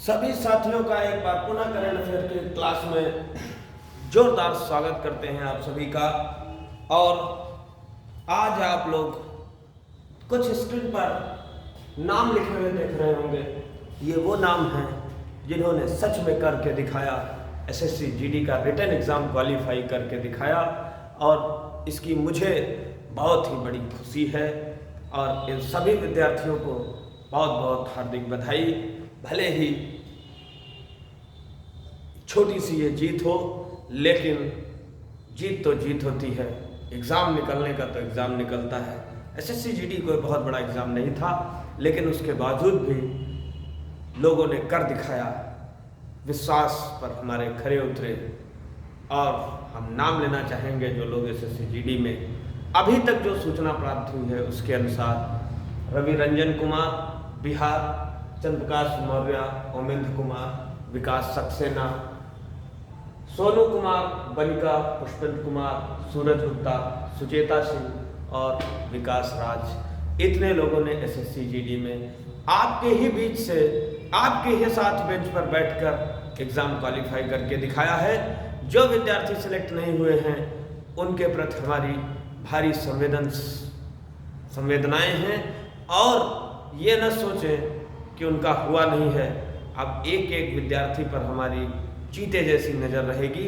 सभी साथियों का एक बार पुनः करंट अफेयर के क्लास में जोरदार स्वागत करते हैं आप सभी का। और आज आप लोग कुछ स्क्रीन पर नाम लिखे हुए देख रहे होंगे। ये वो नाम हैं जिन्होंने सच में करके दिखाया, एसएससी जीडी का रिटन एग्ज़ाम क्वालिफाई करके दिखाया। और इसकी मुझे बहुत ही बड़ी खुशी है और इन सभी विद्यार्थियों को बहुत बहुत हार्दिक बधाई। भले ही छोटी सी ये जीत हो, लेकिन जीत तो जीत होती है। एग्ज़ाम निकलने का तो एग्ज़ाम निकलता है। एसएससी जीडी कोई बहुत बड़ा एग्ज़ाम नहीं था, लेकिन उसके बावजूद भी लोगों ने कर दिखाया, विश्वास पर हमारे खरे उतरे। और हम नाम लेना चाहेंगे जो लोग एसएससी जीडी में अभी तक जो सूचना प्राप्त हुई है उसके अनुसार रवि रंजन कुमार बिहार, चंद्रप्रकाश मौर्य, ओमेंद्र कुमार, विकास सक्सेना, सोनू कुमार बनिका, पुष्पेंद्र कुमार, सूरज गुप्ता, सुचेता सिंह और विकास राज, इतने लोगों ने एसएससी जीडी में आपके ही बीच से, आपके ही साथ बेंच पर बैठकर एग्ज़ाम क्वालिफाई करके दिखाया है। जो विद्यार्थी सिलेक्ट नहीं हुए हैं उनके प्रति हमारी भारी संवेदनाएं हैं। और ये न सोचें कि उनका हुआ नहीं है। अब एक एक विद्यार्थी पर हमारी चीते जैसी नज़र रहेगी,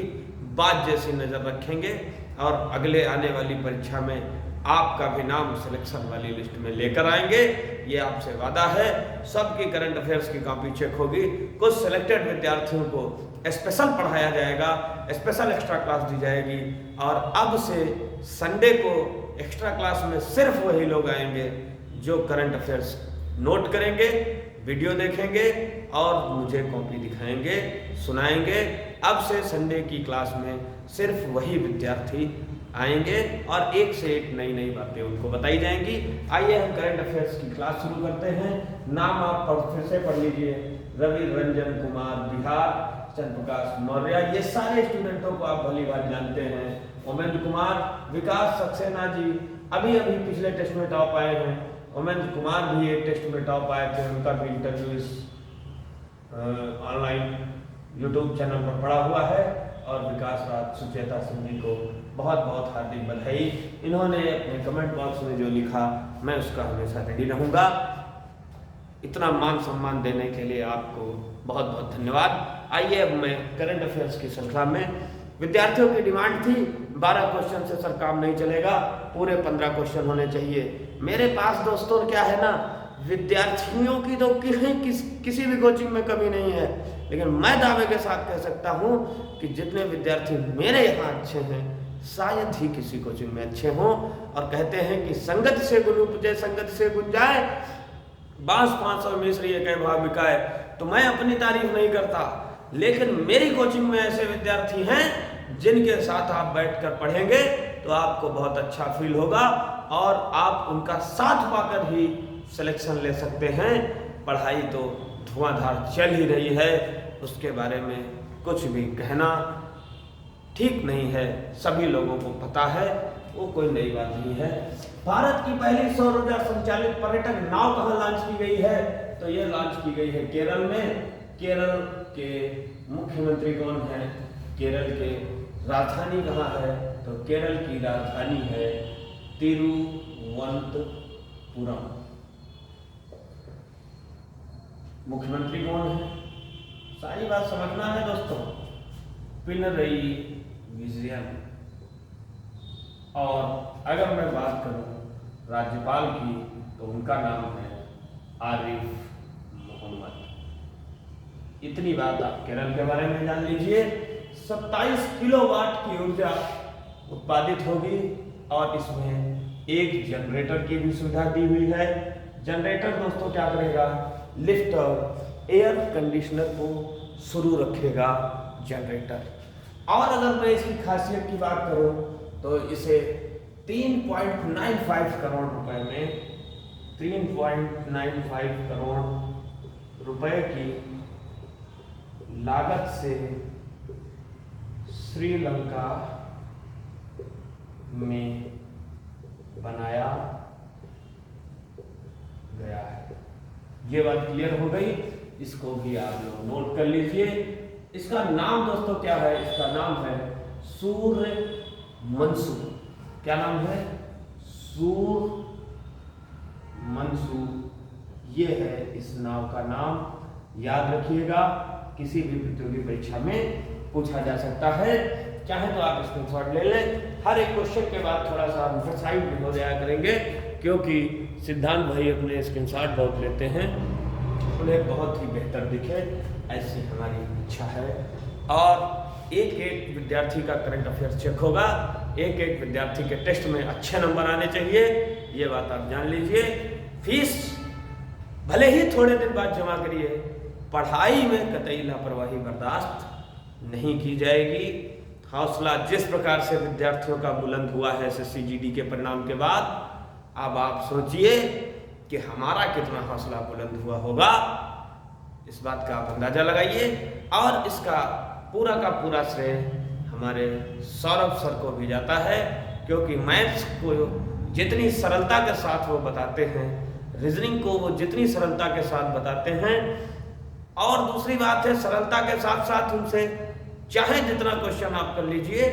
बात जैसी नज़र रखेंगे और अगले आने वाली परीक्षा में आपका भी नाम सिलेक्शन वाली लिस्ट में लेकर आएंगे। ये आपसे वादा है। सबकी करंट अफेयर्स की कॉपी चेक होगी। कुछ सिलेक्टेड विद्यार्थियों को स्पेशल पढ़ाया जाएगा, स्पेशल एक्स्ट्रा क्लास दी जाएगी। और अब से संडे को एक्स्ट्रा क्लास में सिर्फ वही लोग आएंगे जो करंट अफेयर्स नोट करेंगे, वीडियो देखेंगे और मुझे कॉपी दिखाएंगे, सुनाएंगे। अब से संडे की क्लास में सिर्फ वही विद्यार्थी आएंगे और एक से एक नई नई बातें उनको बताई जाएंगी। आइए हम करंट अफेयर्स की क्लास शुरू करते हैं। नाम आप फिर से पढ़ लीजिए। रवि रंजन कुमार बिहार, चंद्रप्रकाश मौर्य, ये सारे स्टूडेंटों को आप भली बात जानते हैं। ओमेंद्र कुमार, विकास सक्सेना जी अभी अभी पिछले टेस्ट में टॉप आए हैं। ओमेंद्र कुमार भी एक टेस्ट में टॉप आए थे, उनका भी इंटरव्यू इस ऑनलाइन यूट्यूब चैनल पर पड़ा हुआ है। और विकास राज, सुचेता सिंह जी को बहुत बहुत हार्दिक बधाई। इन्होंने अपने कमेंट बॉक्स में जो लिखा मैं उसका हमेशा रेडी रहूँगा। इतना मान सम्मान देने के लिए आपको बहुत बहुत धन्यवाद। आइए अब मैं करंट अफेयर्स की श्रृंखला में, विद्यार्थियों की डिमांड थी 12 क्वेश्चन से सर काम नहीं चलेगा, पूरे 15 क्वेश्चन होने चाहिए। मेरे पास दोस्तों क्या है ना, विद्यार्थियों की तो किसी भी कोचिंग में कमी नहीं है, लेकिन मैं दावे के साथ कह सकता हूं कि जितने विद्यार्थी मेरे यहाँ अच्छे हैं शायद ही किसी कोचिंग में अच्छे हों। और कहते हैं कि संगत से गुण उपजे, संगत से गुण जाए, बांस 500 मिश्र ये कह भाव बिकाए। तो मैं अपनी तारीफ नहीं करता, लेकिन मेरी कोचिंग में ऐसे विद्यार्थी हैं जिनके साथ आप बैठकर पढ़ेंगे तो आपको बहुत अच्छा फील होगा और आप उनका साथ पाकर ही सिलेक्शन ले सकते हैं। पढ़ाई तो धुआंधार चल ही रही है, उसके बारे में कुछ भी कहना ठीक नहीं है, सभी लोगों को पता है, वो कोई नई बात नहीं है। भारत की पहली सौर ऊर्जा संचालित पर्यटक नाव कहाँ लॉन्च की गई है? तो ये लॉन्च की गई है केरल में। केरल के मुख्यमंत्री कौन है? केरल के राजधानी कहाँ है? तो केरल की राजधानी है तिरुवनंतपुरम। मुख्यमंत्री कौन है? सारी बात समझना है दोस्तों। पिनरई विजयन। और अगर मैं बात करूं राज्यपाल की तो उनका नाम है आरिफ मोहम्मद। इतनी बात आप केरल के बारे में जान लीजिए। 27 किलोवाट की ऊर्जा उत्पादित होगी और इसमें एक जनरेटर की भी सुविधा दी हुई है। जनरेटर दोस्तों क्या करेगा? लिफ्ट और एयर कंडीशनर को शुरू रखेगा जनरेटर। और अगर मैं इसकी खासियत की बात करूं तो इसे 3.95 करोड़ रुपए में, 3.95 करोड़ रुपए की लागत से श्रीलंका में बनाया गया है। ये बात क्लियर हो गई। इसको भी आप लोग नोट कर लीजिए। इसका नाम दोस्तों क्या है? इसका नाम है सूर्यमंशु। क्या नाम है? सूर्यमंशु, ये है इस नाव का नाम। याद रखिएगा, किसी भी प्रतियोगी परीक्षा में पूछा जा सकता है। चाहे तो आप स्क्रीनशॉट ले लें। हर एक क्वेश्चन के बाद थोड़ा सा एम्फसाइज भी हो जाया करेंगे, क्योंकि सिद्धांत भाई अपने स्क्रीनशॉट बहुत लेते हैं, उन्हें बहुत ही बेहतर दिखे, ऐसी हमारी इच्छा है। और एक एक विद्यार्थी का करंट अफेयर्स चेक होगा, एक एक विद्यार्थी के टेस्ट में अच्छे नंबर आने चाहिए, ये बात आप जान लीजिए। फीस भले ही थोड़े दिन बाद जमा करिए, पढ़ाई में कतई लापरवाही बर्दाश्त नहीं की जाएगी। हौसला जिस प्रकार से विद्यार्थियों का बुलंद हुआ है एसएससी जीडी के परिणाम के बाद, अब आप सोचिए कि हमारा कितना हौसला बुलंद हुआ होगा। इस बात का आप अंदाजा लगाइए। और इसका पूरा का पूरा श्रेय हमारे सौरभ सर को भी जाता है, क्योंकि मैथ्स को जितनी सरलता के साथ वो बताते हैं, रीजनिंग को वो जितनी सरलता के साथ बताते हैं, और दूसरी बात है सरलता के साथ साथ उनसे चाहे जितना क्वेश्चन आप कर लीजिए,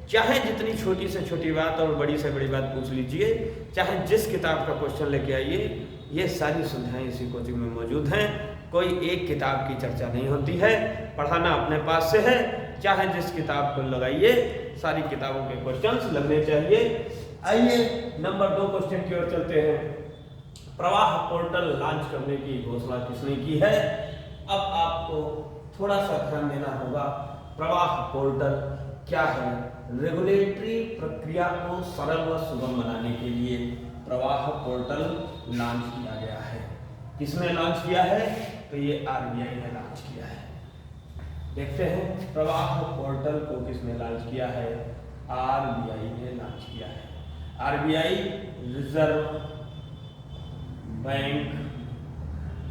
चाहे जितनी छोटी से छोटी बात और बड़ी से बड़ी बात पूछ लीजिए, चाहे जिस किताब का क्वेश्चन लेके आइए, ये सारी सुविधाएं इसी कोचिंग में मौजूद हैं। कोई एक किताब की चर्चा नहीं होती है, पढ़ाना अपने पास से है। चाहे जिस किताब को लगाइए, सारी किताबों के क्वेश्चंस लगने चाहिए। आइए नंबर 2 क्वेश्चन की ओर चलते हैं। प्रवाह पोर्टल लॉन्च करने की घोषणा किसने की है? अब आपको थोड़ा सा ध्यान देना होगा। प्रवाह पोर्टल क्या है? रेगुलेटरी प्रक्रिया को सरल व सुगम बनाने के लिए प्रवाह पोर्टल लॉन्च किया गया है। किसने लॉन्च किया है? तो ये आरबीआई ने लॉन्च किया है। देखते हैं प्रवाह पोर्टल को किसने लॉन्च किया है? आरबीआई ने लॉन्च किया है। RBI reserve bank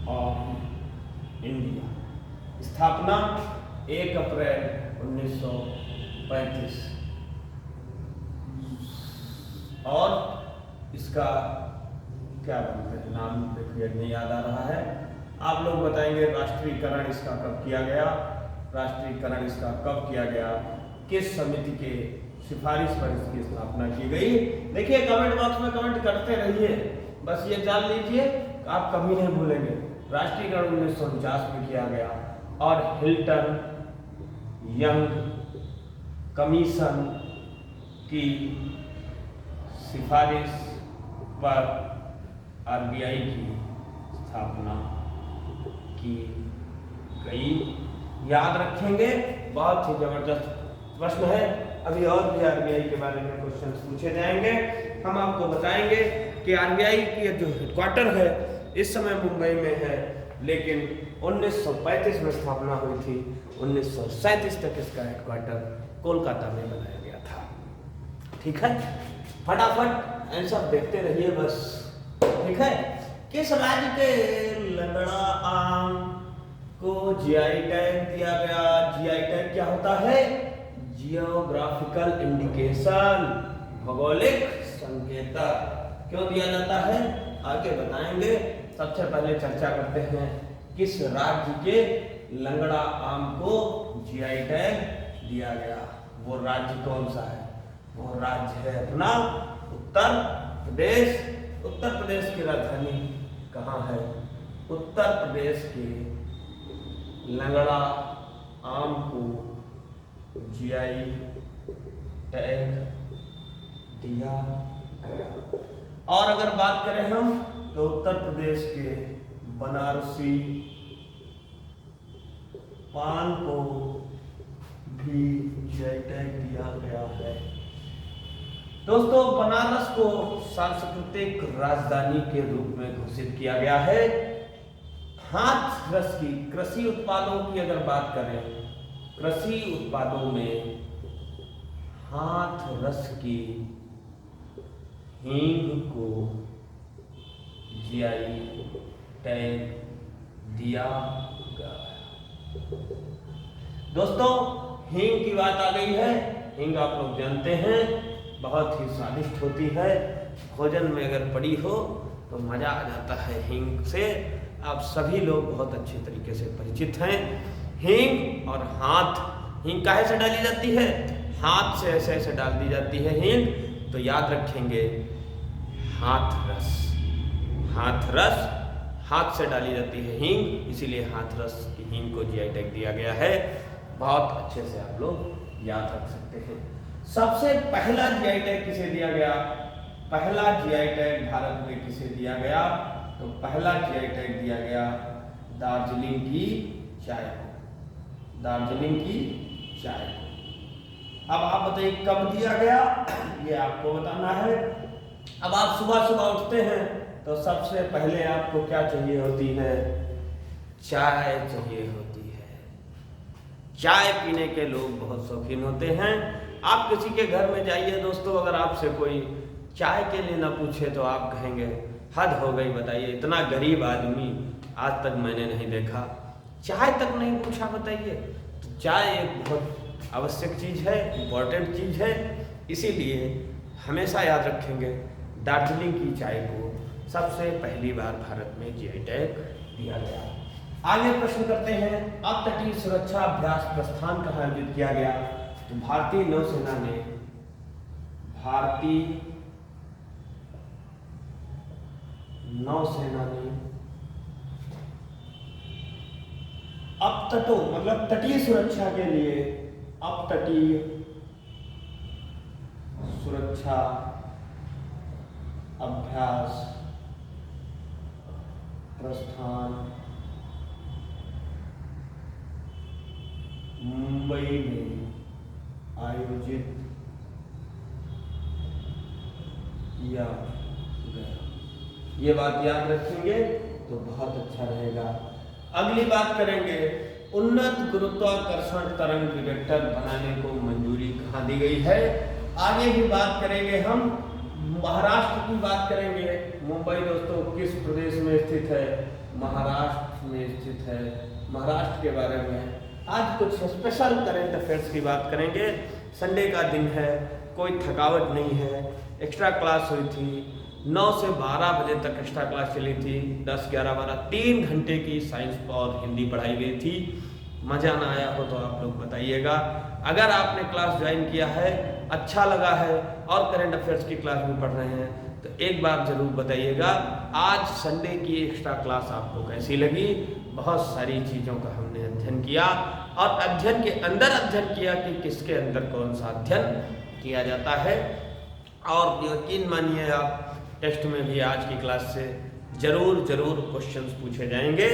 of India, स्थापना 1 अप्रैल 1935, और इसका क्या बोलते हैं नाम, देखिए नहीं याद आ रहा है। आप लोग बताएंगे राष्ट्रीयकरण इसका कब किया गया, राष्ट्रीयकरण इसका कब किया गया, किस समिति के सिफारिश पर इसकी स्थापना की गई। देखिए कमेंट बॉक्स में कमेंट करते रहिए, बस ये जान लीजिए आप कभी नहीं भूलेंगे। राष्ट्रीयकरण 1949 में किया गया, और हिल्टन यंग कमीशन की सिफारिश पर आरबीआई की स्थापना की गई। याद रखेंगे, बहुत ही जबरदस्त प्रश्न है। अभी और भी आरबीआई के बारे में क्वेश्चन पूछे जाएंगे। हम आपको बताएंगे कि आरबीआई की जो हेडक्वार्टर है इस समय मुंबई में है, लेकिन 1935 में स्थापना हुई थी। 1937 तक इसका हेडक्वार्टर कोलकाता में बनाया गया था। ठीक है, फटाफट आंसर देखते रहिए बस। ठीक है, किस राज्य के लंगड़ा आम को जीआई टैग दिया गया? जीआई टैग क्या होता है? जियोग्राफिकल इंडिकेशन, भौगोलिक संकेतक। क्यों दिया जाता है आगे बताएंगे। सबसे पहले चर्चा करते हैं किस राज्य के लंगड़ा आम को जीआई टैग दिया गया। वो राज्य कौन सा है? वो राज्य है अपना उत्तर प्रदेश। उत्तर प्रदेश की राजधानी कहाँ है? उत्तर प्रदेश के लंगड़ा आम को जीआई टैग दिया गया। और अगर बात करें हम तो उत्तर प्रदेश के बनारसी पान को भी जीआई टैग दिया गया है। दोस्तों, बनारस को सांस्कृतिक राजधानी के रूप में घोषित किया गया है। हाथरस की कृषि उत्पादों की अगर बात करें, कृषि उत्पादों में हाथरस की हींग को जीआई टैग दिया गया। दोस्तों, हींग की बात आ गई है। हींग आप लोग जानते हैं बहुत ही स्वादिष्ट होती है। भोजन में अगर पड़ी हो तो मजा आ जाता है हींग से। आप सभी लोग बहुत अच्छे तरीके से परिचित हैं। हींग और हाथ, हींग काहे से डाली जाती है? हाथ से ऐसे ऐसे डाल दी जाती है हींग, तो याद रखेंगे हाथरस, हाथरस, हाथ से डाली जाती है हींग, इसीलिए हाथरस की हींग को जीआई टैग दिया गया है। बहुत अच्छे से आप लोग याद रख सकते हैं। सबसे पहला जीआई टैग किसे दिया गया? पहला जीआई टैग भारत में किसे दिया गया? तो पहला जीआई टैग दिया गया दार्जिलिंग की चाय को, दार्जिलिंग की चाय को। अब आप बताइए कब दिया गया, ये आपको बताना है। अब आप सुबह सुबह उठते हैं तो सबसे पहले आपको क्या चाहिए होती है? चाय चाहिए होती है। चाय पीने के लोग बहुत शौकीन होते हैं। आप किसी के घर में जाइए दोस्तों, अगर आपसे कोई चाय के लिए ना पूछे तो आप कहेंगे हद हो गई, बताइए इतना गरीब आदमी आज तक मैंने नहीं देखा, चाय तक नहीं पूछा, बताइए। तो चाय एक बहुत आवश्यक चीज़ है, इम्पॉर्टेंट चीज़ है, इसीलिए हमेशा याद रखेंगे दार्जिलिंग की चाय को सबसे पहली बार भारत में जीआई टैग दिया गया। आगे प्रश्न करते हैं, अपतटीय सुरक्षा अभ्यास प्रस्थान कहाँ आयोजित किया गया? तो भारतीय नौसेना ने, भारतीय नौसेना ने अपतटों मतलब तटीय सुरक्षा के लिए अपतटीय सुरक्षा अभ्यास प्रस्थान मुंबई में आयोजित किया गया। ये बात याद रखेंगे तो बहुत अच्छा रहेगा। अगली बात करेंगे, उन्नत गुरुत्वाकर्षण तरंग डिटेक्टर बनाने को मंजूरी कहाँ दी गई है? आगे भी बात करेंगे हम, महाराष्ट्र की बात करेंगे। मुंबई दोस्तों किस प्रदेश में स्थित है? महाराष्ट्र में स्थित है। महाराष्ट्र के बारे में आज कुछ स्पेशल करंट अफेयर्स की बात करेंगे। संडे का दिन है, कोई थकावट नहीं है, एक्स्ट्रा क्लास हुई थी, 9 से 12 बजे तक एक्स्ट्रा क्लास चली थी, 10, 11, 12 3 घंटे की साइंस और हिंदी पढ़ाई गई थी। मज़ा ना आया हो तो आप लोग बताइएगा। अगर आपने क्लास ज्वाइन किया है, अच्छा लगा है और करंट अफेयर्स की क्लास भी पढ़ रहे हैं तो एक बार ज़रूर बताइएगा आज संडे की एक्स्ट्रा क्लास आपको कैसी लगी। बहुत सारी चीज़ों का हमने अध्ययन किया और अध्ययन के अंदर अध्ययन किया कि किसके अंदर कौन सा अध्ययन किया जाता है। और यकीन मानिए आप टेस्ट में भी आज की क्लास से जरूर क्वेश्चंस पूछे जाएंगे,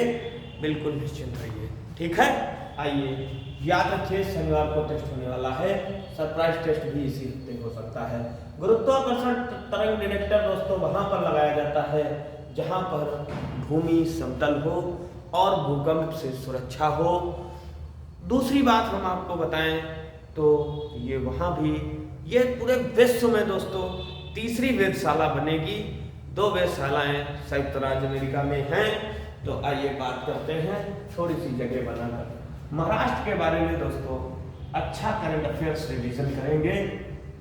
बिल्कुल निश्चिंत रहिए, ठीक है। आइए याद रखिए शनिवार को टेस्ट होने वाला है, सरप्राइज टेस्ट भी इसी हफ्ते हो सकता है। गुरुत्वाकर्षण तरंग डिटेक्टर दोस्तों वहां पर लगाया जाता है जहां पर भूमि समतल हो और भूकंप से सुरक्षा हो। दूसरी बात हम आपको बताएं तो ये वहां भी, ये पूरे विश्व में दोस्तों तीसरी वेधशाला बनेगी। 2 वेधशालाएं संयुक्त राज्य अमेरिका में हैं। तो आइए बात करते हैं थोड़ी सी जगह बनाकर महाराष्ट्र के बारे में दोस्तों। अच्छा करंट अफेयर्स रिवीजन करेंगे,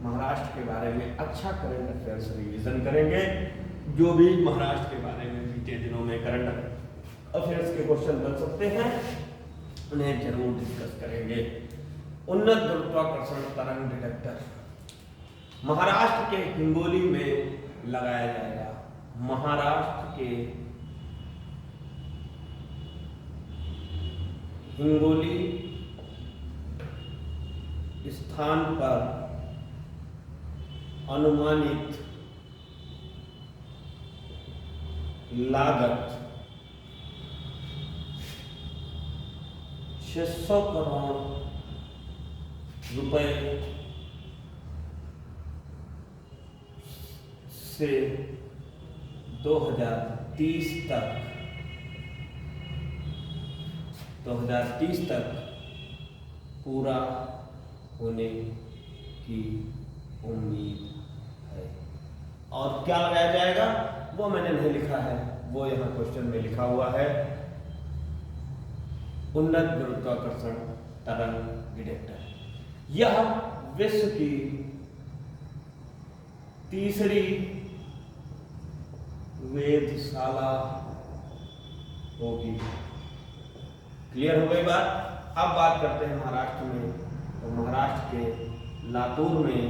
महाराष्ट्र के बारे में अच्छा करंट अफेयर्स रिवीजन करेंगे। जो भी महाराष्ट्र के बारे में बीते दिनों में करंट अफेयर्स के क्वेश्चन बन सकते हैं उन्हें जरूर डिस्कस करेंगे। उन्नत गुरुत्वाकर्षण तरंग डिटेक्टर महाराष्ट्र के हिंगोली में लगाया जाएगा। महाराष्ट्र के हिंगोली स्थान पर अनुमानित लागत 600 करोड़ रुपए से 2030 तक पूरा होने की उम्मीद है। और क्या लगाया जाएगा वो मैंने नहीं लिखा है, वो यहाँ क्वेश्चन में लिखा हुआ है। उन्नत गुरुत्वाकर्षण तरंग डिटेक्टर यह विश्व की तीसरी वेधशाला होगी। क्लियर हो गई बात। अब बात करते हैं महाराष्ट्र में। तो महाराष्ट्र के लातूर में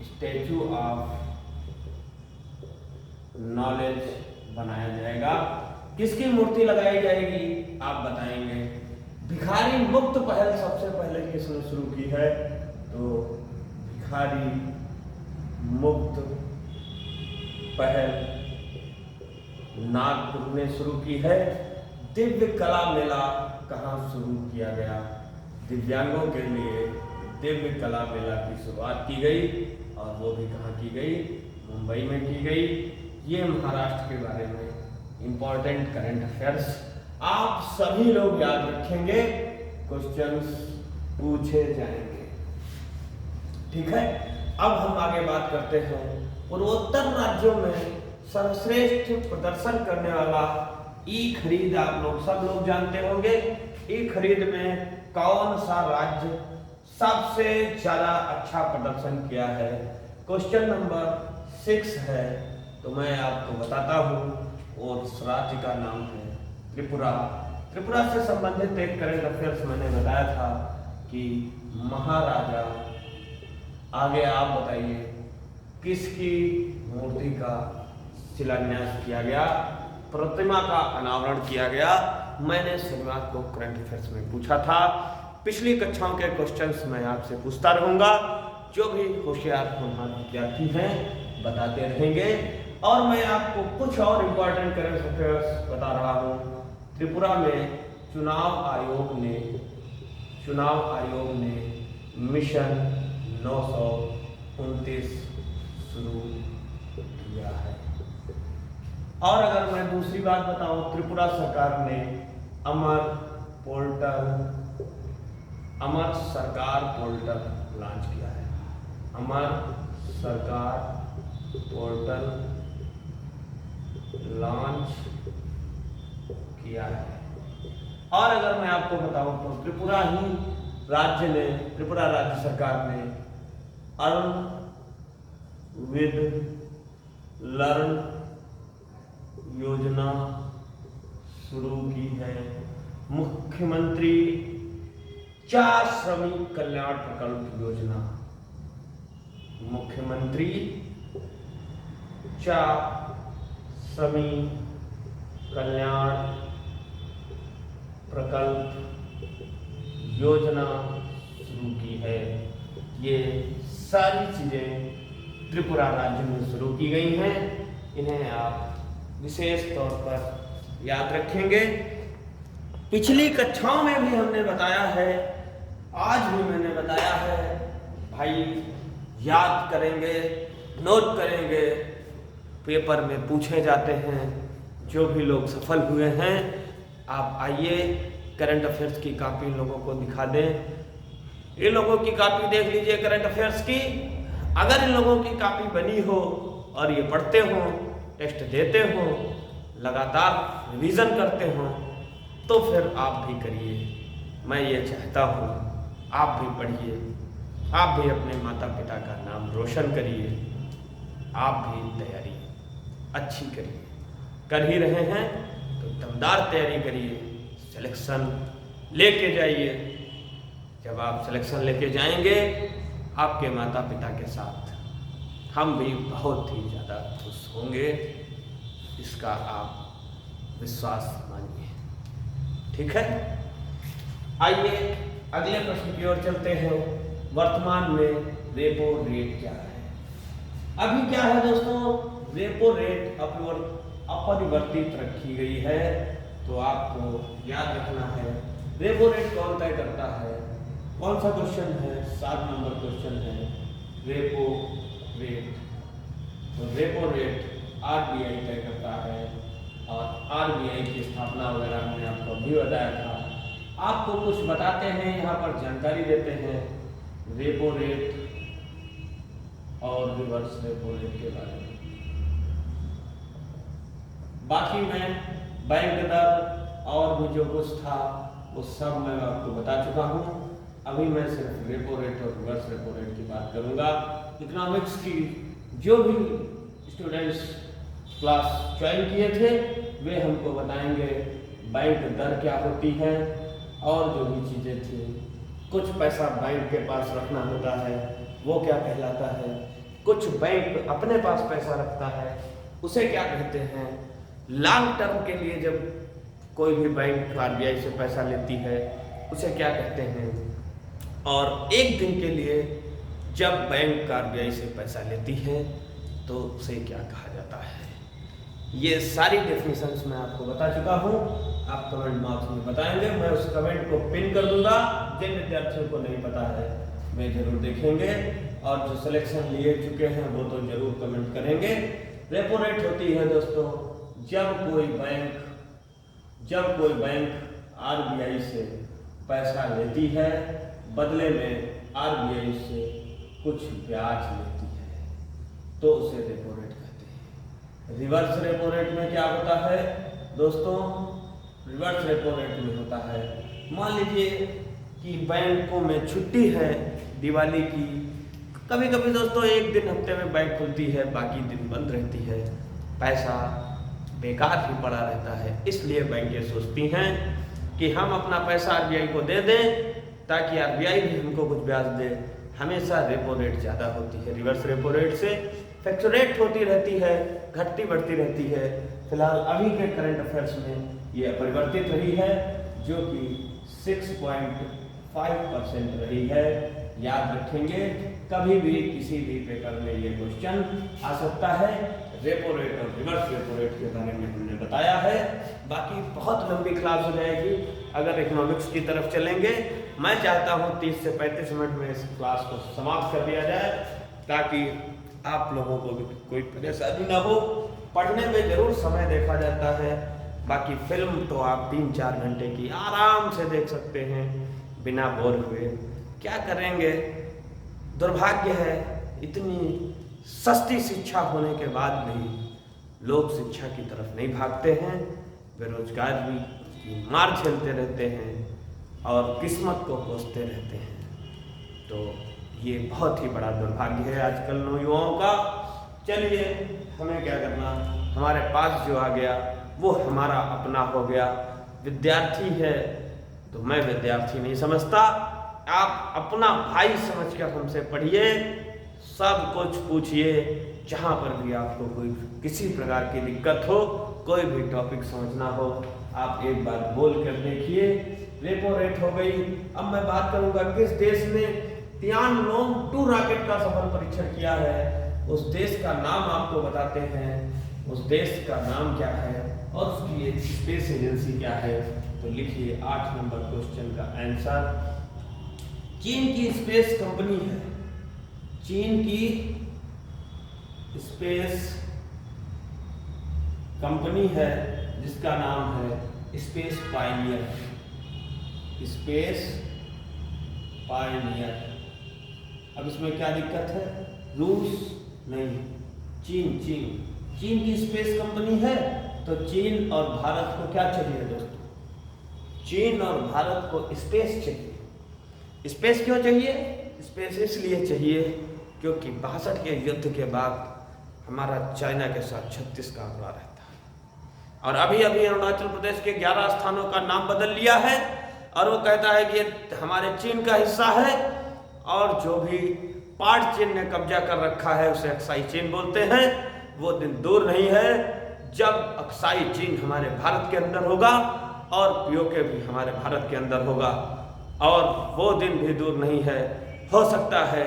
स्टैचू ऑफ नॉलेज बनाया जाएगा। किसकी मूर्ति लगाई जाएगी आप बताएंगे। भिखारी मुक्त पहल सबसे पहले किसने शुरू की है? तो भिखारी मुक्त पहल नागपुर ने शुरू की है। दिव्य कला मेला कहाँ शुरू किया गया? दिव्यांगों के लिए दिव्य कला मेला की शुरुआत की गई और वो भी कहाँ की गई? मुंबई में की गई। ये महाराष्ट्र के बारे में इंपॉर्टेंट करंट अफेयर्स आप सभी लोग याद रखेंगे, क्वेश्चंस पूछे जाएंगे। ठीक है। अब हम आगे बात करते हैं पूर्वोत्तर राज्यों में सर्वश्रेष्ठ प्रदर्शन करने वाला ई खरीद। आप लोग सब लोग जानते होंगे ई खरीद में कौन सा राज्य सबसे ज्यादा अच्छा प्रदर्शन किया है? क्वेश्चन नंबर 6 है। तो मैं आपको बताता हूँ और उस राज्य का नाम है त्रिपुरा। त्रिपुरा से संबंधित एक करंट अफेयर्स मैंने बताया था कि महाराजा, आगे आप बताइए किसकी मूर्ति का शिलान्यास किया गया, प्रतिमा का अनावरण किया गया? मैंने शनिवार को करंट अफेयर्स में पूछा था। पिछली कक्षाओं के क्वेश्चंस मैं आपसे पूछता रहूंगा। जो भी होशियार होनहार विद्यार्थी हैं बताते रहेंगे और मैं आपको कुछ और इम्पोर्टेंट करंट अफेयर्स बता रहा हूँ। त्रिपुरा में चुनाव आयोग ने मिशन 929 शुरू किया है। और अगर मैं दूसरी बात बताऊं, त्रिपुरा सरकार ने अमर सरकार पोर्टल लॉन्च किया है। अमर सरकार पोर्टल लॉन्च किया है। और अगर मैं आपको बताऊं तो त्रिपुरा राज्य सरकार ने अर्न विद लर्न योजना शुरू की है। मुख्यमंत्री चा श्रमिक कल्याण प्रकल्प योजना, मुख्यमंत्री चा श्रमिक कल्याण प्रकल्प योजना शुरू की है। ये सारी चीजें त्रिपुरा राज्य में शुरू की गई हैं। इन्हें आप विशेष तौर पर याद रखेंगे। पिछली कक्षाओं में भी हमने बताया है, आज भी मैंने बताया है। भाई याद करेंगे, नोट करेंगे, पेपर में पूछे जाते हैं। जो भी लोग सफल हुए हैं आप आइए करंट अफेयर्स की कॉपी इन लोगों को दिखा दें। इन लोगों की कॉपी देख लीजिए करंट अफेयर्स की। अगर इन लोगों की कॉपी बनी हो और ये पढ़ते हो, टेस्ट देते हो, लगातार रिवीजन करते हो, तो फिर आप भी करिए। मैं ये चाहता हूँ आप भी पढ़िए, आप भी अपने माता पिता का नाम रोशन करिए, आप भी तैयारी अच्छी करिए। कर ही रहे हैं तो दमदार तैयारी करिए, सिलेक्शन लेके जाइए। जब आप सिलेक्शन लेके जाएंगे आपके माता पिता के साथ हम भी बहुत ही ज़्यादा खुश होंगे, इसका आप विश्वास मानिए। ठीक है, आइए अगले प्रश्न की ओर चलते हैं। वर्तमान में रेपो रेट क्या है? अभी क्या है दोस्तों, रेपो रेट अपरिवर्तित रखी गई है। तो आपको याद रखना है रेपो रेट कौन तय करता है। कौन सा क्वेश्चन है? 7 नंबर क्वेश्चन है रेपो रेट। तो रेपो रेट RBI तय करता है और RBI की स्थापना वगैरह मैंने आपको अभी बताया था। आपको कुछ बताते हैं, यहाँ पर जानकारी देते हैं रेपो रेट और रिवर्स रेपो रेट के बारे में। बाकी मैं बैंक दर और भी जो कुछ था वो सब मैं आपको बता चुका हूँ। अभी मैं सिर्फ रेपो रेट और रिवर्स रेपो रेट की बात करूँगा। इकोनॉमिक्स की जो भी स्टूडेंट्स क्लास ज्वाइन किए थे वे हमको बताएंगे बैंक दर क्या होती है और जो भी चीज़ें थी। कुछ पैसा बैंक के पास रखना होता है वो क्या कहलाता है, कुछ बैंक अपने पास पैसा रखता है उसे क्या कहते हैं, लॉन्ग टर्म के लिए जब कोई भी बैंक आरबीआई से पैसा लेती है उसे क्या कहते हैं, और एक दिन के लिए जब बैंक आरबीआई से पैसा लेती है तो उसे क्या कहा जाता है। ये सारी डेफिनेशंस मैं आपको बता चुका हूँ, आप कमेंट बॉक्स में बताएंगे, मैं उस कमेंट को पिन कर दूंगा। जिन विद्यार्थियों को नहीं पता है वे जरूर देखेंगे और जो सिलेक्शन लिए चुके हैं वो तो जरूर कमेंट करेंगे। रेपो रेट होती है दोस्तों जब कोई बैंक आरबीआई से पैसा लेती है बदले में आरबीआई से कुछ ब्याज लेती है तो उसे रेपो रेट कहते हैं। रिवर्स रेपो रेट में क्या होता है दोस्तों, रिवर्स रेपो रेट में होता है, मान लीजिए कि बैंकों में छुट्टी है दिवाली की, कभी कभी दोस्तों एक दिन हफ्ते में बैंक खुलती है बाकी दिन बंद रहती है, पैसा बेकार ही पड़ा रहता है, इसलिए बैंकें सोचती हैं कि हम अपना पैसा आरबीआई को दे दें ताकि आरबीआई भी हमको कुछ ब्याज दे। हमेशा रेपो रेट ज़्यादा होती है रिवर्स रेपो रेट से, फ्लक्चुएट होती रहती है, घटती बढ़ती रहती है। फिलहाल अभी के करंट अफेयर्स में ये अपरिवर्तित रही है जो कि 6.5% रही है। याद रखेंगे कभी भी किसी भी पेपर में ये क्वेश्चन आ सकता है। रेपो रेट और रिवर्स रेपो रेट के बारे में हमने बताया है, बाकी बहुत लंबी क्लास हो जाएगी अगर इकोनॉमिक्स की तरफ चलेंगे। मैं चाहता हूँ 30 से 35 मिनट में इस क्लास को समाप्त कर दिया जाए ताकि आप लोगों को भी कोई परेशानी ना हो। पढ़ने में जरूर समय देखा जाता है, बाकी फिल्म तो आप 3-4 घंटे की आराम से देख सकते हैं बिना बोर हुए। क्या करेंगे, दुर्भाग्य है इतनी सस्ती शिक्षा होने के बाद भी लोग शिक्षा की तरफ नहीं भागते हैं, बेरोजगार भी की मार झेलते रहते हैं और किस्मत को कोसते रहते हैं। तो ये बहुत ही बड़ा दुर्भाग्य है आजकल नौयुवाओं का। चलिए हमें क्या करना, हमारे पास जो आ गया वो हमारा अपना हो गया। विद्यार्थी है तो मैं विद्यार्थी नहीं समझता, आप अपना भाई समझकर हमसे पढ़िए, सब कुछ पूछिए, जहाँ पर भी आपको कोई किसी प्रकार की दिक्कत हो, कोई भी टॉपिक समझना हो, आप एक बार बोल कर देखिए। रेपो रेट हो गई। अब मैं बात करूंगा किस देश ने तियानलोंग 2 रॉकेट का सफल परीक्षण किया है, उस देश का नाम आपको बताते हैं। उस देश का नाम क्या है और उसकी एक स्पेस एजेंसी क्या है, तो लिखिए 8 नंबर क्वेश्चन का आंसर। चीन की स्पेस कंपनी है, चीन की स्पेस कंपनी है जिसका नाम है स्पेस पायनियर, स्पेस पायनियर। अब इसमें क्या दिक्कत है, रूस नहीं, चीन चीन की स्पेस कंपनी है। तो चीन और भारत को क्या चाहिए दोस्तों, चीन और भारत को स्पेस चाहिए। स्पेस क्यों चाहिए, स्पेस इसलिए चाहिए क्योंकि 62 के युद्ध के बाद हमारा चाइना के साथ 36 का आंकड़ा रहता है और अभी अभी अरुणाचल प्रदेश के 11 स्थानों का नाम बदल लिया है और वो कहता है कि ये हमारे चीन का हिस्सा है और जो भी पार्ट चीन ने कब्जा कर रखा है उसे अक्साई चीन बोलते हैं। वो दिन दूर नहीं है जब अक्साई चीन हमारे भारत के अंदर होगा और पीओके भी हमारे भारत के अंदर होगा और वो दिन भी दूर नहीं है। हो सकता है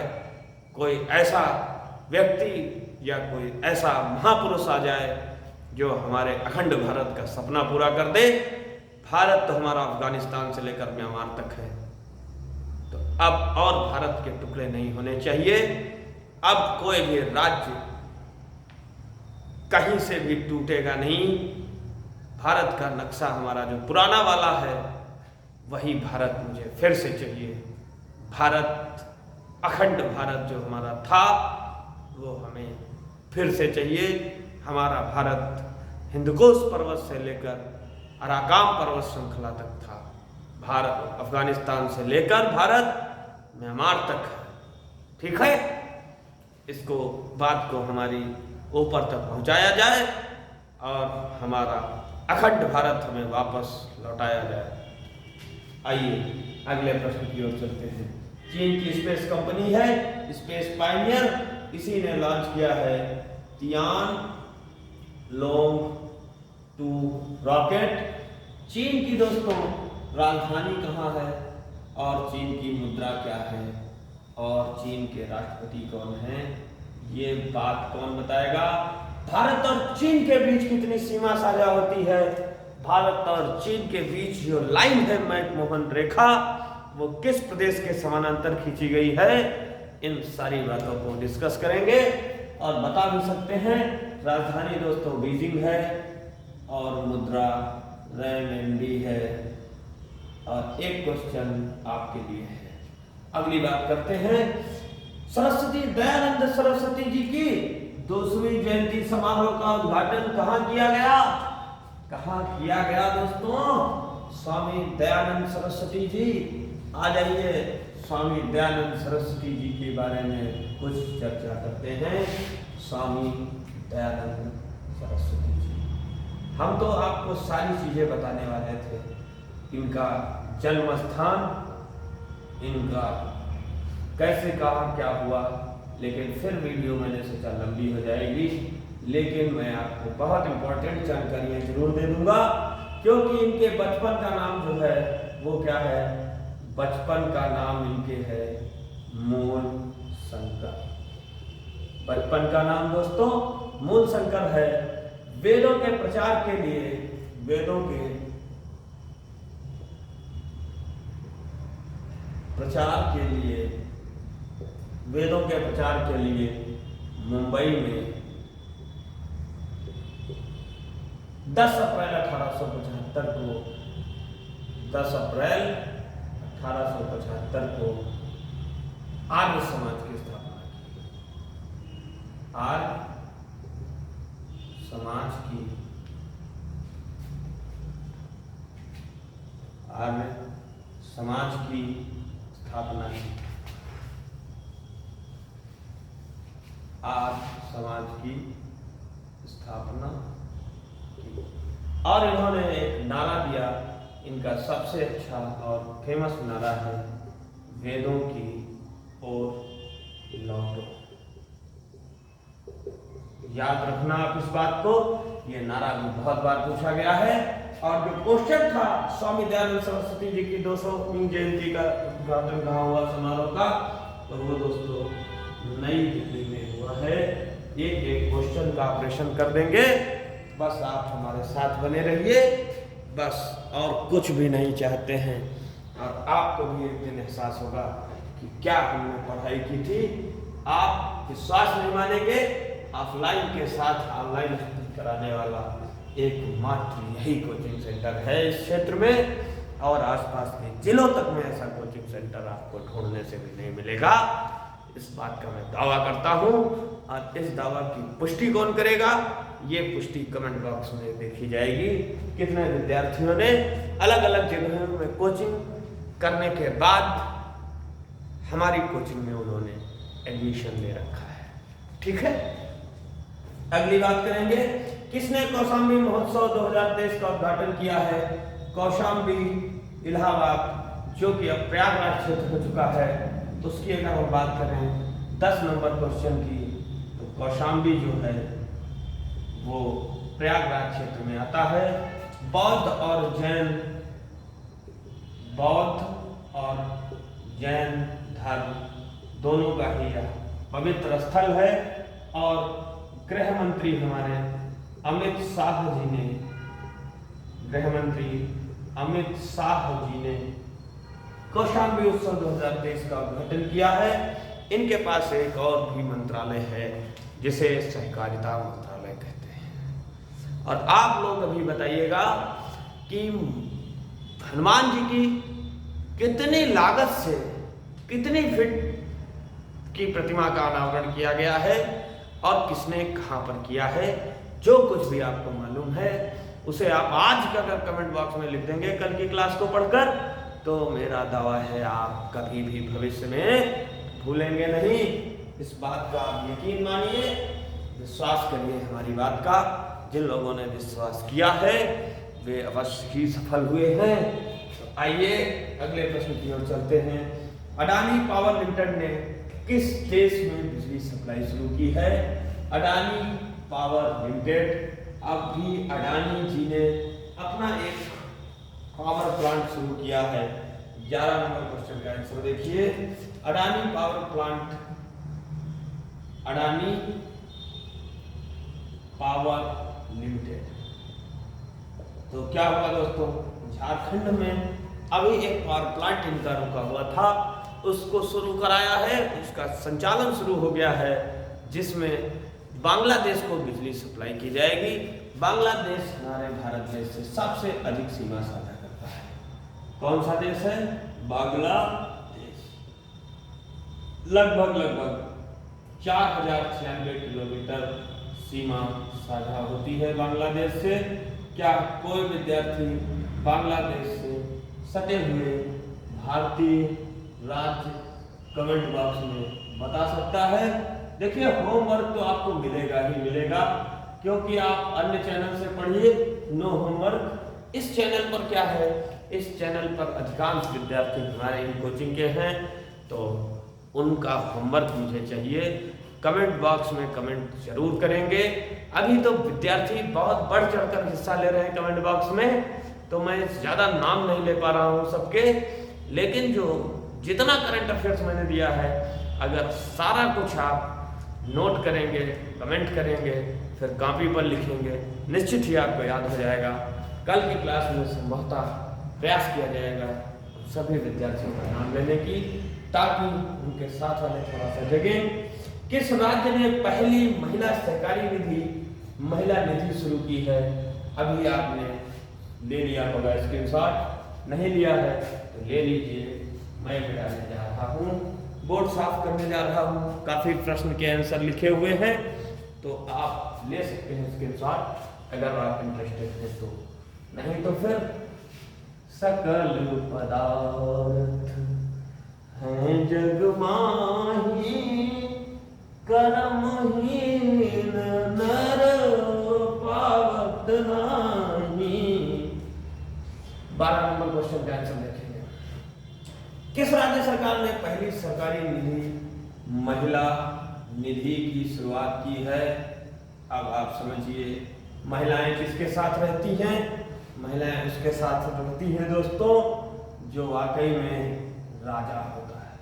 कोई ऐसा व्यक्ति या कोई ऐसा महापुरुष आ जाए जो हमारे अखंड भारत का सपना पूरा कर दे। भारत तो हमारा अफगानिस्तान से लेकर म्यांमार तक है, तो अब और भारत के टुकड़े नहीं होने चाहिए। अब कोई भी राज्य कहीं से भी टूटेगा नहीं। भारत का नक्शा हमारा जो पुराना वाला है वही भारत मुझे फिर से चाहिए। भारत, अखंड भारत जो हमारा था वो हमें फिर से चाहिए। हमारा भारत हिंदकुश पर्वत से लेकर अराकाम पर्वत श्रृंखला तक था, भारत अफगानिस्तान से लेकर भारत म्यांमार तक है, ठीक है। इसको बात को हमारी ऊपर तक पहुंचाया जाए और हमारा अखंड भारत हमें वापस लौटाया जाए। आइए अगले प्रश्न की ओर चलते हैं। चीन की स्पेस कंपनी है स्पेस पायनियर, इसी ने लॉन्च किया है तियान लोंग 2 रॉकेट। चीन की दोस्तों राजधानी कहाँ है और चीन की मुद्रा क्या है और चीन के राष्ट्रपति कौन हैं, ये बात कौन बताएगा। भारत और चीन के बीच कितनी सीमा साझा होती है, भारत और चीन के बीच जो लाइन है मैकमोहन रेखा, वो किस प्रदेश के समानांतर खींची गई है, इन सारी बातों को डिस्कस करेंगे और बता भी सकते हैं। राजधानी दोस्तों बीजिंग है और मुद्रा रेनबी है। और एक क्वेश्चन आपके लिए है। अगली बात करते हैं, सरस्वती दयानंद सरस्वती जी की 200वीं जयंती समारोह का उद्घाटन कहाँ किया गया, कहाँ किया गया दोस्तों। स्वामी दयानंद सरस्वती जी, आ जाइए स्वामी दयानंद सरस्वती जी के बारे में कुछ चर्चा करते हैं। स्वामी दयानंद सरस्वती जी, हम तो आपको सारी चीजें बताने वाले थे, इनका जन्म स्थान, इनका कैसे कहा क्या हुआ, लेकिन फिर वीडियो मैंने सोचा लंबी हो जाएगी, लेकिन मैं आपको बहुत इंपॉर्टेंट जानकारियां जरूर दे दूंगा, क्योंकि इनके बचपन का नाम जो है वो क्या है, बचपन का नाम इनके है मूल शंकर। बचपन का नाम दोस्तों मूल शंकर है। वेदों के प्रचार के लिए, वेदों के प्रचार के लिए, वेदों के प्रचार के लिए मुंबई में 10 अप्रैल 1875 को 10 अप्रैल 1875 को आर्य समाज की स्थापना की। आर्य समाज की, आर्य समाज की स्थापना की, आर्य समाज की स्थापना की। और इन्होंने एक नारा दिया, इनका सबसे अच्छा और फेमस नारा है, वेदों की ओर लौटो। याद रखना आप इस बात को, ये नारा भी बहुत बार पूछा गया है। और जो क्वेश्चन था स्वामी दयानंद सरस्वती जी की 200वीं जयंती का उद्घाटन कहाँ हुआ समारोह का, तो वो दोस्तों नई दिल्ली में हुआ है। एक एक क्वेश्चन का ऑपरेशन कर देंगे, बस आप हमारे साथ बने रहिए, बस और कुछ भी नहीं चाहते हैं। और आपको भी एक दिन एहसास होगा कि क्या हमने पढ़ाई की थी। आप विश्वास नहीं मानेंगे, ऑफलाइन के साथ ऑनलाइन कराने वाला एकमात्र यही कोचिंग सेंटर है इस क्षेत्र में, और आसपास के जिलों तक में ऐसा कोचिंग सेंटर आपको ढूंढने से भी नहीं मिलेगा। इस बात का मैं दावा करता हूं, और इस दावा की पुष्टि कौन करेगा, ये पुष्टि कमेंट बॉक्स में देखी जाएगी। कितने विद्यार्थियों ने अलग अलग जगहों में कोचिंग करने के बाद हमारी कोचिंग में उन्होंने एडमिशन ले रखा है। ठीक है, अगली बात करेंगे, किसने कौशाम्बी महोत्सव 2023 का उद्घाटन किया है। कौशाम्बी इलाहाबाद, जो कि अब प्रयागराज क्षेत्र हो चुका है, उसकी अगर हम बात करें 10 नंबर क्वेश्चन की, तो कौशाम्बी जो है वो प्रयागराज क्षेत्र में आता है। बौद्ध और जैन, बौद्ध और जैन धर्म दोनों का ही यह पवित्र स्थल है। और गृह मंत्री हमारे अमित शाह जी ने, गृह मंत्री अमित शाह जी ने कौशाम्बी उत्सव 2023 का उद्घाटन किया है। इनके पास एक और भी मंत्रालय है जिसे सहकारिता मंत्रालय कहते हैं। और आप लोग अभी बताइएगा कि हनुमान जी की कितनी लागत से कितनी फीट की प्रतिमा का अनावरण किया गया है और किसने कहां पर किया है। जो कुछ भी आपको मालूम है उसे आप आज का अगर कमेंट बॉक्स में लिख देंगे कल की क्लास को पढ़कर, तो मेरा दावा है आप कभी भी भविष्य में भूलेंगे नहीं। इस बात का आप यकीन मानिए, विश्वास करिए हमारी बात का। जिन लोगों ने विश्वास किया है वे अवश्य ही सफल हुए हैं। तो आइए अगले प्रश्न की ओर चलते हैं। अडानी पावर लिमिटेड ने किस देश में बिजली सप्लाई शुरू की है? अडानी पावर लिमिटेड, अब भी अडानी जी ने अपना एक पावर प्लांट शुरू किया है। 11 नंबर क्वेश्चन का आंसर देखिए। Adani power plant, Adani power limited, तो क्या हुआ दोस्तों, झारखंड में अभी एक पावर प्लांट इनका रुका हुआ था, उसको शुरू कराया है, उसका संचालन शुरू हो गया है, जिसमें बांग्लादेश को बिजली सप्लाई की जाएगी। बांग्लादेश हमारे भारत देश से सबसे अधिक सीमा साझा करता है। कौन सा देश है? बांग्लादेश। लगभग 4096 किलोमीटर सीमा साझा होती है बांग्लादेश से। क्या कोई विद्यार्थी बांग्लादेश से सटे हुए भारतीय राज्य कमेंट बॉक्स में बता सकता है? देखिए, होमवर्क तो आपको मिलेगा ही मिलेगा, क्योंकि आप अन्य चैनल से पढ़िए, नो होमवर्क। इस चैनल पर क्या है, इस चैनल पर अधिकांश विद्यार्थी हमारे इन कोचिंग के हैं, तो उनका होमवर्क मुझे चाहिए। कमेंट बॉक्स में कमेंट जरूर करेंगे। अभी तो विद्यार्थी बहुत बढ़ चढ़कर हिस्सा ले रहे हैं कमेंट बॉक्स में, तो मैं ज़्यादा नाम नहीं ले पा रहा हूँ सबके, लेकिन जितना करंट अफेयर्स मैंने दिया है, अगर सारा कुछ आप नोट करेंगे, कमेंट करेंगे, फिर कॉपी पर लिखेंगे, निश्चित ही आपको याद हो जाएगा। कल की क्लास में संभवतः प्रयास किया जाएगा सभी विद्यार्थियों का नाम लेने की, ताकि उनके साथ वाले थोड़ा सा जगें। किस राज्य ने पहली महिला सहकारी महिला निधि शुरू की है? अभी आपने ले लिया होगा स्क्रीनशॉट, नहीं लिया है तो ले लीजिए। मैं मिटाने जा रहा हूँ, बोर्ड साफ करने जा रहा हूँ, काफी प्रश्न के आंसर लिखे हुए हैं, तो आप ले सकते हैं स्क्रीनशॉट अगर आप इंटरेस्टेड हैं तो। नहीं तो फिर सकल पदार्थ हैं जग माही, कर्महीन नर पावत नाही। 12 नंबर क्वेश्चन का आंसर देखेंगे। किस राज्य सरकार ने पहली सरकारी निधि महिला निधि की शुरुआत की है? अब आप समझिए, महिलाएं किसके साथ रहती हैं? महिलाएं उसके साथ रहती हैं दोस्तों जो वाकई में राजा होता है।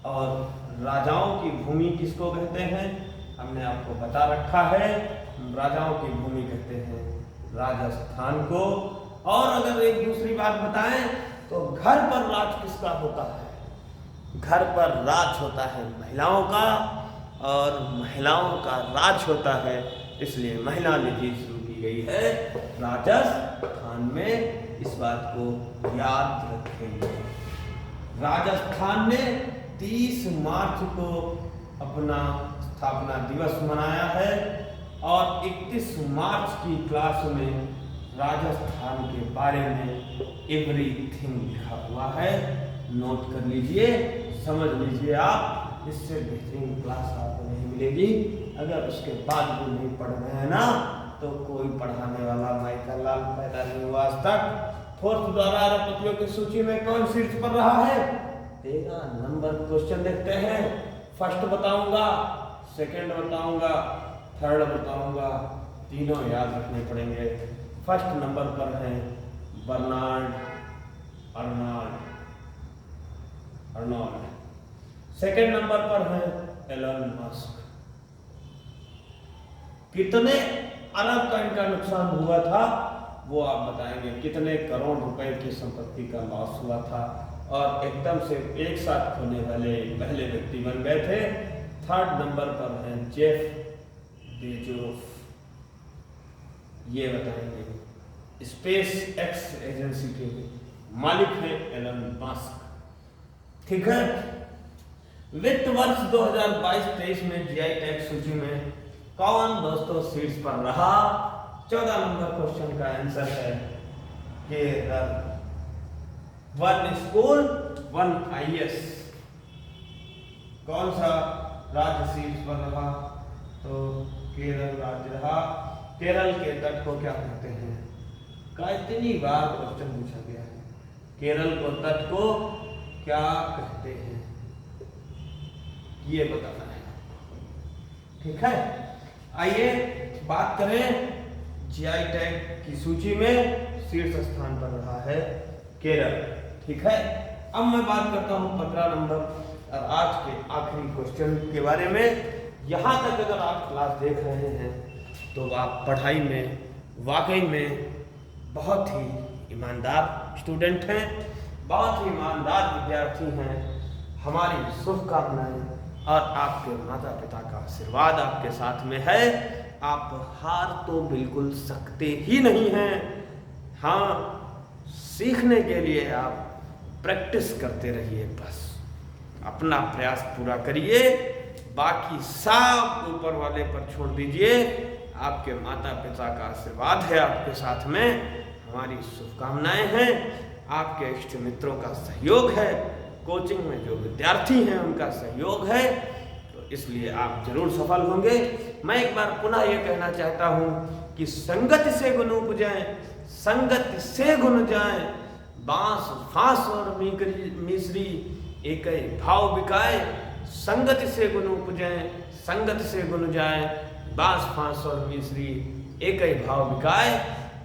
और राजाओं की भूमि किसको कहते हैं? हमने आपको बता रखा है, राजाओं की भूमि कहते हैं राजस्थान को। और अगर एक दूसरी बात बताएं तो घर पर राज किसका होता है? घर पर राज होता है महिलाओं का, और महिलाओं का राज होता है, इसलिए महिला निधि शुरू की गई है राजस्थान में। इस बात को याद रखेंगे। राजस्थान ने 30 मार्च को अपना स्थापना दिवस मनाया है, और 31 मार्च की क्लास में राजस्थान के बारे में एवरीथिंग लिखा हुआ है। नोट कर लीजिए, समझ लीजिए आप, इससे बेहतरीन क्लास आपको नहीं मिलेगी। अगर उसके बाद भी नहीं पढ़ रहे हैं ना, तो कोई पढ़ाने वाला माइकल लाल पैदा नहीं हुआ आज तक। फोर्थ द्वारा अरबपतियों की सूची में कौन शीर्ष पर रहा है? 13 नंबर क्वेश्चन देखते हैं। फर्स्ट बताऊंगा, सेकंड बताऊंगा, थर्ड बताऊंगा, तीनों याद रखने पड़ेंगे। फर्स्ट नंबर पर है बर्नार्ड अर्नोल्ड। सेकंड नंबर पर है एलन मस्क। कितने अरब का इनका नुकसान हुआ था वो आप बताएंगे। कितने करोड़ रुपए की संपत्ति का लॉस हुआ था, और एकदम से एक साथ खोने वाले पहले व्यक्ति बन गए थे। थर्ड नंबर पर है जेफ बेजोस, ये बताएंगे। स्पेस एक्स एजेंसी के मालिक है एलन मस्क। ठीक है। वित्त वर्ष 2022-23 में जीआई टैग सूची में कौन दोस्तों शीर्ष पर रहा? 14 नंबर क्वेश्चन का आंसर है केरल। 1 school 1 IAS। कौन सा राज्य शीर्ष पर रहा? तो केरल राज्य रहा। केरल के तट को क्या कहते हैं? कितनी बार क्वेश्चन पूछा गया है, केरल को तट को क्या कहते हैं, ये बताना है। ठीक है, आइए बात करें। जीआई टैग की सूची में शीर्ष स्थान पर रहा है केरल। ठीक है, अब मैं बात करता हूं 15 नंबर और आज के आखिरी क्वेश्चन के बारे में। यहां तक अगर आप क्लास देख रहे हैं तो आप पढ़ाई में वाकई में बहुत ही ईमानदार स्टूडेंट हैं, बहुत ही ईमानदार विद्यार्थी हैं। हमारी शुभकामनाएं और आपके माता पिता का आशीर्वाद आपके साथ में है। आप हार तो बिल्कुल सकते ही नहीं हैं। हाँ, सीखने के लिए आप प्रैक्टिस करते रहिए, बस अपना प्रयास पूरा करिए, बाकी सब ऊपर वाले पर छोड़ दीजिए। आपके माता पिता का आशीर्वाद है आपके साथ में, हमारी शुभकामनाएं हैं, आपके इष्ट मित्रों का सहयोग है, कोचिंग में जो विद्यार्थी हैं उनका सहयोग है, तो इसलिए आप जरूर सफल होंगे। मैं एक बार पुनः ये कहना चाहता हूँ कि संगत से गुण उपजाएं, संगत से गुण जाएं, बांस फांस और मिश्री एक ही भाव बिकाए। संगत से गुण उपजाएं, संगत से गुण जाएं, बांस फांस और मिश्री एक ही भाव बिकाए।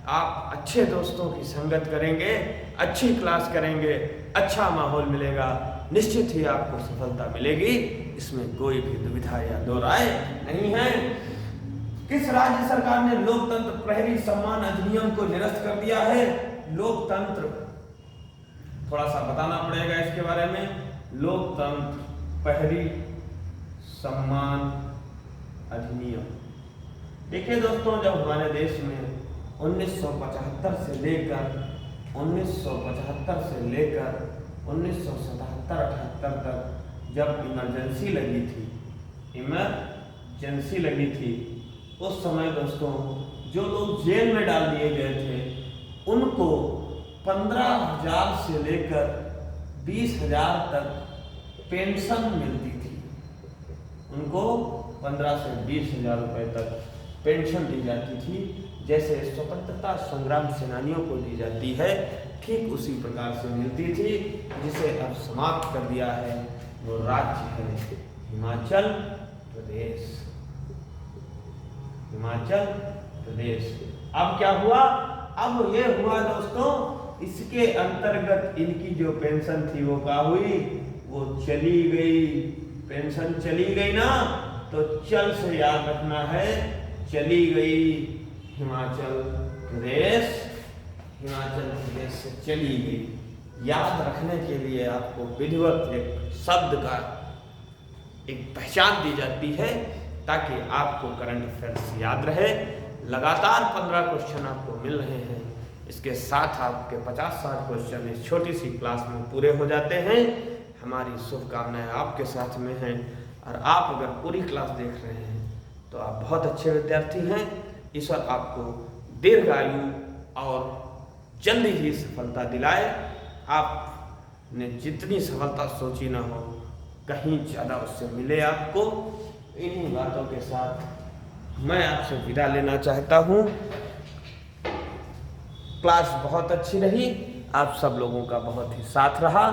आप अच्छे दोस्तों की संगत करेंगे, अच्छी क्लास करेंगे, अच्छा माहौल मिलेगा, निश्चित ही आपको सफलता मिलेगी, इसमें कोई भी दुविधा या दो राय नहीं है। किस राज्य सरकार ने लोकतंत्र प्रहरी सम्मान अधिनियम को निरस्त कर दिया है? लोकतंत्र, थोड़ा सा बताना पड़ेगा इसके बारे में। लोकतंत्र प्रहरी सम्मान अधिनियम, देखिए दोस्तों, जब हमारे देश में 1975 से लेकर 1977-78 तक जब इमरजेंसी लगी थी, उस समय दोस्तों जो लोग जेल में डाल दिए गए थे उनको 15,000 से लेकर 20,000 तक पेंशन मिलती थी। उनको 15 से 20,000 रुपए तक पेंशन दी जाती थी, जैसे स्वतंत्रता संग्राम सेनानियों को दी जाती है, ठीक उसी प्रकार से मिलती थी, जिसे अब समाप्त कर दिया है। वो राज्य है हिमाचल प्रदेश। हिमाचल प्रदेश। अब क्या हुआ? अब ये हुआ दोस्तों, इसके अंतर्गत इनकी जो पेंशन थी वो क्या हुई? वो चली गई। पेंशन चली गई ना, तो चल से याद रखना है, चली गई हिमाचल प्रदेश, हिमाचल प्रदेश से चली गई। याद रखने के लिए आपको विधिवत एक शब्द का एक पहचान दी जाती है, ताकि आपको करंट अफेयर्स याद रहे। लगातार 15 क्वेश्चन आपको मिल रहे हैं, इसके साथ आपके 50-60 क्वेश्चन इस छोटी सी क्लास में पूरे हो जाते हैं। हमारी शुभकामनाएं आपके साथ में हैं, और आप अगर पूरी क्लास देख रहे हैं तो आप बहुत अच्छे विद्यार्थी हैं। ईश्वर आपको दीर्घायु और जल्दी ही सफलता दिलाए। आपने जितनी सफलता सोची ना हो, कहीं ज़्यादा उससे मिले आपको। इन्हीं बातों के साथ मैं आपसे विदा लेना चाहता हूँ। क्लास बहुत अच्छी रही, आप सब लोगों का बहुत ही साथ रहा,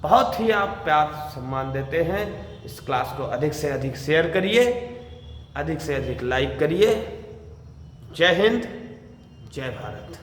बहुत ही आप प्यार सम्मान देते हैं। इस क्लास को अधिक से अधिक शेयर करिए, अधिक से अधिक लाइक करिए। जय हिंद, जय भारत।